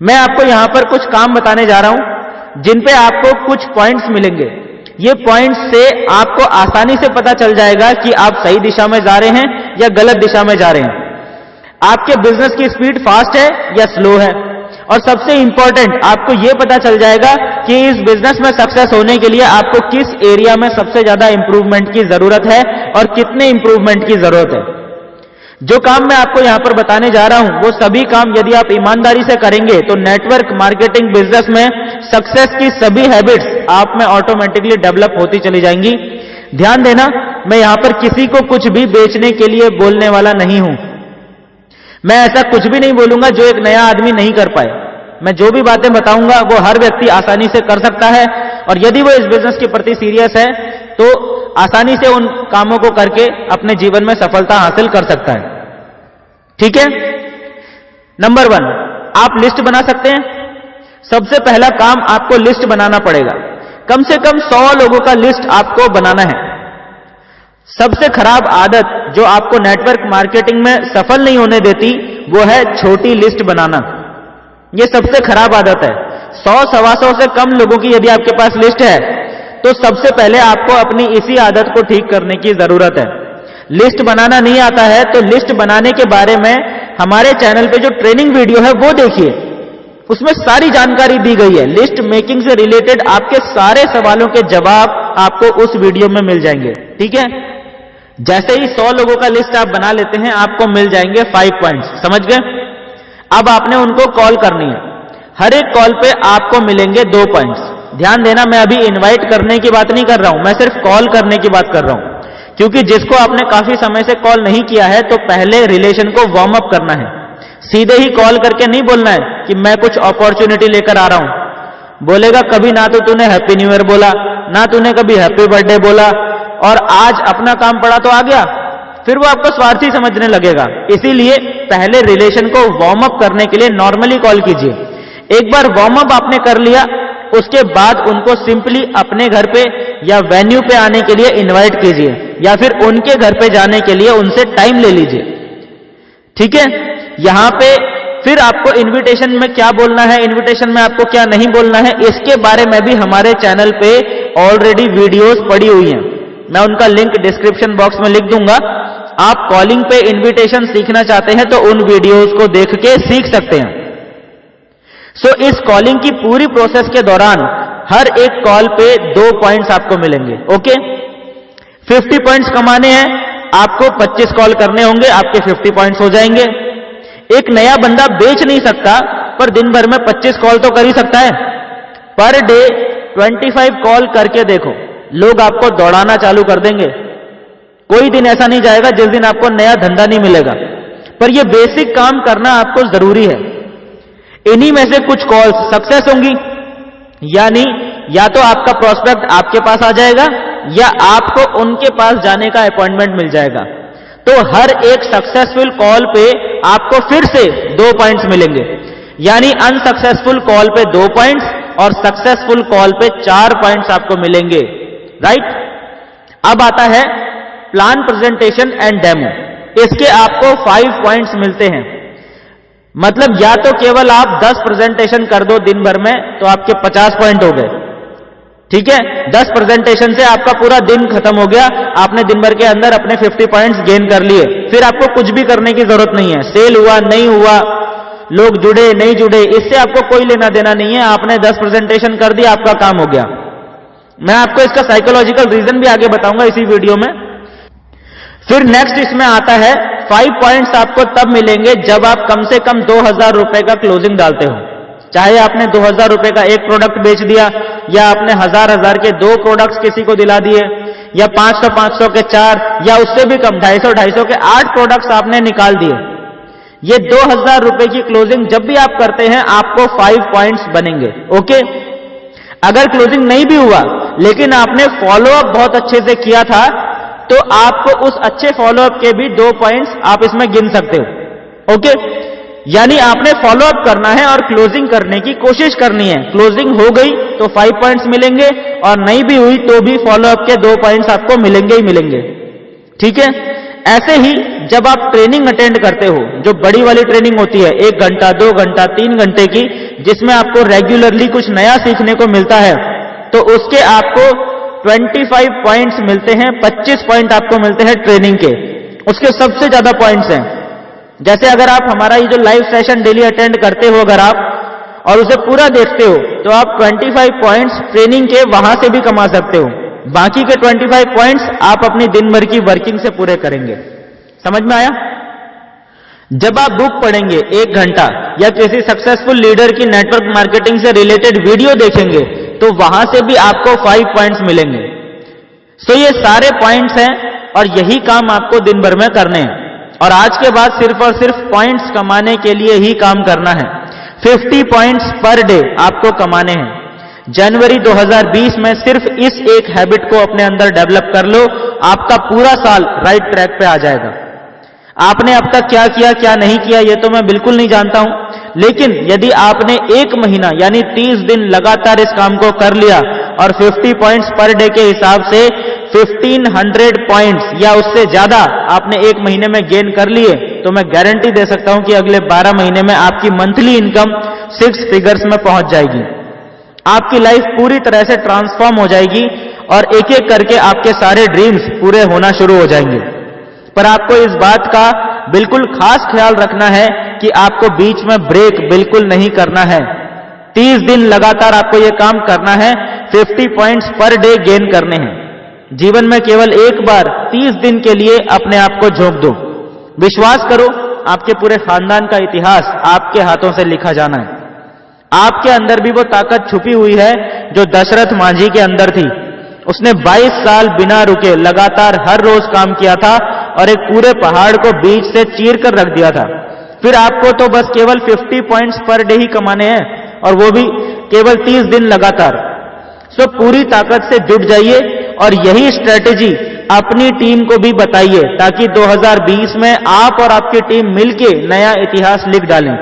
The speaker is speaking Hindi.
मैं आपको यहां पर कुछ काम बताने जा रहा हूं जिन पे आपको कुछ पॉइंट्स मिलेंगे। ये पॉइंट्स से आपको आसानी से पता चल जाएगा कि आप सही दिशा में जा रहे हैं या गलत दिशा में जा रहे हैं, आपके बिजनेस की स्पीड फास्ट है या स्लो है, और सबसे इंपॉर्टेंट आपको यह पता चल जाएगा कि इस बिजनेस में सक्सेस होने के लिए आपको किस एरिया में सबसे ज्यादा इंप्रूवमेंट की जरूरत है और कितने इंप्रूवमेंट की जरूरत है। जो काम मैं आपको यहां पर बताने जा रहा हूं वो सभी काम यदि आप ईमानदारी से करेंगे तो नेटवर्क मार्केटिंग बिजनेस में सक्सेस की सभी हैबिट्स आप में ऑटोमेटिकली डेवलप होती चली जाएंगी। ध्यान देना, मैं यहां पर किसी को कुछ भी बेचने के लिए बोलने वाला नहीं हूं। मैं ऐसा कुछ भी नहीं बोलूंगा जो एक नया आदमी नहीं कर पाए। मैं जो भी बातें बताऊंगा वो हर व्यक्ति आसानी से कर सकता है, और यदि वो इस बिजनेस के प्रति सीरियस है तो आसानी से उन कामों को करके अपने जीवन में सफलता हासिल कर सकता है। ठीक है। नंबर 1, आप लिस्ट बना सकते हैं। सबसे पहला काम आपको लिस्ट बनाना पड़ेगा। कम से कम 100 लोगों का लिस्ट आपको बनाना है। सबसे खराब आदत जो आपको नेटवर्क मार्केटिंग में सफल नहीं होने देती वो है छोटी लिस्ट बनाना। यह सबसे खराब आदत है। 100-125 से कम लोगों की यदि आपके पास लिस्ट है तो सबसे पहले आपको अपनी इसी आदत को ठीक करने की जरूरत है। लिस्ट बनाना नहीं आता है तो लिस्ट बनाने के बारे में हमारे चैनल पे जो ट्रेनिंग वीडियो है वो देखिए, उसमें सारी जानकारी दी गई है। लिस्ट मेकिंग से रिलेटेड आपके सारे सवालों के जवाब आपको उस वीडियो में मिल जाएंगे। ठीक है। जैसे ही 100 लोगों का लिस्ट आप बना लेते हैं आपको मिल जाएंगे 5 पॉइंट्स। समझ गए? अब आपने उनको कॉल करनी है। हर एक कॉल पे आपको मिलेंगे 2 पॉइंट्स। ध्यान देना, मैं अभी इनवाइट करने की बात नहीं कर रहा हूं, मैं सिर्फ कॉल करने की बात कर रहा हूं, क्योंकि जिसको आपने काफी समय से कॉल नहीं किया है तो पहले रिलेशन को वार्म अप करना है। सीधे ही कॉल करके नहीं बोलना है कि मैं कुछ अपॉर्चुनिटी लेकर आ रहा हूं। बोलेगा कभी ना तो तूने हैप्पी न्यू ईयर बोला, ना तूने कभी हैप्पी बर्थडे बोला, और आज अपना काम पड़ा तो आ गया, फिर वो आपको स्वार्थी समझने लगेगा। इसीलिए पहले रिलेशन को वार्म अप करने के लिए नॉर्मली कॉल कीजिए। एक बार वार्म अप आपने कर लिया उसके बाद उनको सिंपली अपने घर पे या वेन्यू पे आने के लिए इनवाइट कीजिए, या फिर उनके घर पे जाने के लिए उनसे टाइम ले लीजिए। ठीक है। यहां पे फिर आपको इनविटेशन में क्या बोलना है, इनविटेशन में आपको क्या नहीं बोलना है, इसके बारे में भी हमारे चैनल पे ऑलरेडी वीडियोस पड़ी हुई हैं। मैं उनका लिंक डिस्क्रिप्शन बॉक्स में लिख दूंगा। आप कॉलिंग पे इनविटेशन सीखना चाहते हैं तो उन वीडियोस को देख के सीख सकते हैं। इस कॉलिंग की पूरी प्रोसेस के दौरान हर एक कॉल पे 2 पॉइंट्स आपको मिलेंगे। ओके। 50 पॉइंट्स कमाने हैं, आपको 25 कॉल करने होंगे, आपके 50 पॉइंट्स हो जाएंगे। एक नया बंदा बेच नहीं सकता पर दिन भर में 25 कॉल तो कर ही सकता है। पर डे 25 कॉल करके देखो, लोग आपको दौड़ाना चालू कर देंगे। कोई दिन ऐसा नहीं जाएगा जिस दिन आपको नया धंधा नहीं मिलेगा, पर यह बेसिक काम करना आपको जरूरी है। इन्हीं में से कुछ कॉल्स सक्सेस होंगी, यानी या तो आपका प्रोस्पेक्ट आपके पास आ जाएगा या आपको उनके पास जाने का अपॉइंटमेंट मिल जाएगा। तो हर एक सक्सेसफुल कॉल पे आपको फिर से 2 पॉइंट्स मिलेंगे, यानी अनसक्सेसफुल कॉल पे 2 पॉइंट्स और सक्सेसफुल कॉल पे 4 पॉइंट्स आपको मिलेंगे। राइट। अब आता है प्लान, प्रेजेंटेशन एंड डेमो। इसके आपको 5 पॉइंट्स मिलते हैं। मतलब या तो केवल आप 10 प्रेजेंटेशन कर दो दिन भर में तो आपके 50 पॉइंट हो गए। ठीक है। 10 प्रेजेंटेशन से आपका पूरा दिन खत्म हो गया, आपने दिन भर के अंदर अपने 50 पॉइंट्स गेन कर लिए। फिर आपको कुछ भी करने की जरूरत नहीं है। सेल हुआ नहीं हुआ, लोग जुड़े नहीं जुड़े, इससे आपको कोई लेना देना नहीं है। आपने 10 प्रेजेंटेशन कर दिया, आपका काम हो गया। मैं आपको इसका साइकोलॉजिकल रीजन भी आगे बताऊंगा इसी वीडियो में। फिर नेक्स्ट इसमें आता है 5 पॉइंट्स आपको तब मिलेंगे जब आप कम से कम 2000 रुपए का क्लोजिंग डालते हो। चाहे आपने 2000 रुपए का एक प्रोडक्ट बेच दिया, या आपने 1000 के 2 प्रोडक्ट्स किसी को दिला दिए, या 500 के 4, या उससे भी कम 250 के 8 प्रोडक्ट्स आपने निकाल दिए। ये 2000 रुपए की क्लोजिंग जब भी आप करते हैं आपको 5 पॉइंट्स बनेंगे। ओके। अगर क्लोजिंग नहीं भी हुआ लेकिन आपने फॉलोअप बहुत अच्छे से किया था तो आपको उस अच्छे फॉलोअप के भी 2 पॉइंट्स आप इसमें गिन सकते हो। ओके। यानी आपने फॉलोअप करना है और क्लोजिंग करने की कोशिश करनी है। क्लोजिंग हो गई तो 5 पॉइंट्स मिलेंगे, और नहीं भी हुई तो भी फॉलोअप के 2 पॉइंट्स आपको मिलेंगे ही मिलेंगे। ठीक है। ऐसे ही जब आप ट्रेनिंग अटेंड करते हो, जो बड़ी वाली ट्रेनिंग होती है 1 घंटा 2 घंटा 3 घंटे की, जिसमें आपको रेगुलरली कुछ नया सीखने को मिलता है, तो उसके आपको 25 पॉइंट्स मिलते हैं, 25 पॉइंट आपको मिलते हैं ट्रेनिंग के, उसके सबसे ज्यादा पॉइंट्स हैं। जैसे अगर आप हमारा ये जो लाइव सेशन डेली अटेंड करते हो अगर आप और उसे पूरा देखते हो, तो आप 25 पॉइंट्स ट्रेनिंग के वहां से भी कमा सकते हो। बाकी के 25 पॉइंट्स आप अपनी दिन भर की वर्किंग से पूरे करेंगे। समझ में आया? जब आप बुक पढ़ेंगे 1 घंटा या किसी सक्सेसफुल लीडर की नेटवर्क मार्केटिंग से रिलेटेड वीडियो देखेंगे, तो वहां से भी आपको 5 पॉइंट्स मिलेंगे। सो ये सारे पॉइंट्स हैं और यही काम आपको दिन भर में करने हैं। और आज के बाद सिर्फ और सिर्फ पॉइंट्स कमाने के लिए ही काम करना है। 50 पॉइंट्स पर डे आपको कमाने हैं। जनवरी 2020 में सिर्फ इस एक हैबिट को अपने अंदर डेवलप कर लो, आपका पूरा साल राइट ट्रैक पे आ जाएगा। आपने अब तक क्या किया क्या नहीं किया ये तो मैं बिल्कुल नहीं जानता हूं, लेकिन यदि आपने 1 महीना यानी 30 दिन लगातार इस काम को कर लिया और 50 पॉइंट्स पर डे के हिसाब से 1500 पॉइंट्स या उससे ज्यादा आपने 1 महीने में गेन कर लिए, तो मैं गारंटी दे सकता हूं कि अगले 12 महीने में आपकी मंथली इनकम 6 फिगर्स में पहुंच जाएगी। आपकी लाइफ पूरी तरह से ट्रांसफॉर्म हो जाएगी और एक एक करके आपके सारे ड्रीम्स पूरे होना शुरू हो जाएंगे। पर आपको इस बात का बिल्कुल खास ख्याल रखना है कि आपको बीच में ब्रेक बिल्कुल नहीं करना है। 30 दिन लगातार आपको यह काम करना है, 50 पॉइंट्स पर डे गेन करने हैं। जीवन में केवल एक बार 30 दिन के लिए अपने आप को झोंक दो। विश्वास करो, आपके पूरे खानदान का इतिहास आपके हाथों से लिखा जाना है। आपके अंदर भी वो ताकत छुपी हुई है जो दशरथ मांझी के अंदर थी। उसने 22 साल बिना रुके लगातार हर रोज काम किया था और एक पूरे पहाड़ को बीच से चीर कर रख दिया था। फिर आपको तो बस केवल 50 पॉइंट्स पर डे ही कमाने हैं और वो भी केवल 30 दिन लगातार। सो पूरी ताकत से जुट जाइए और यही स्ट्रेटेजी अपनी टीम को भी बताइए ताकि 2020 में आप और आपकी टीम मिलके नया इतिहास लिख डालें।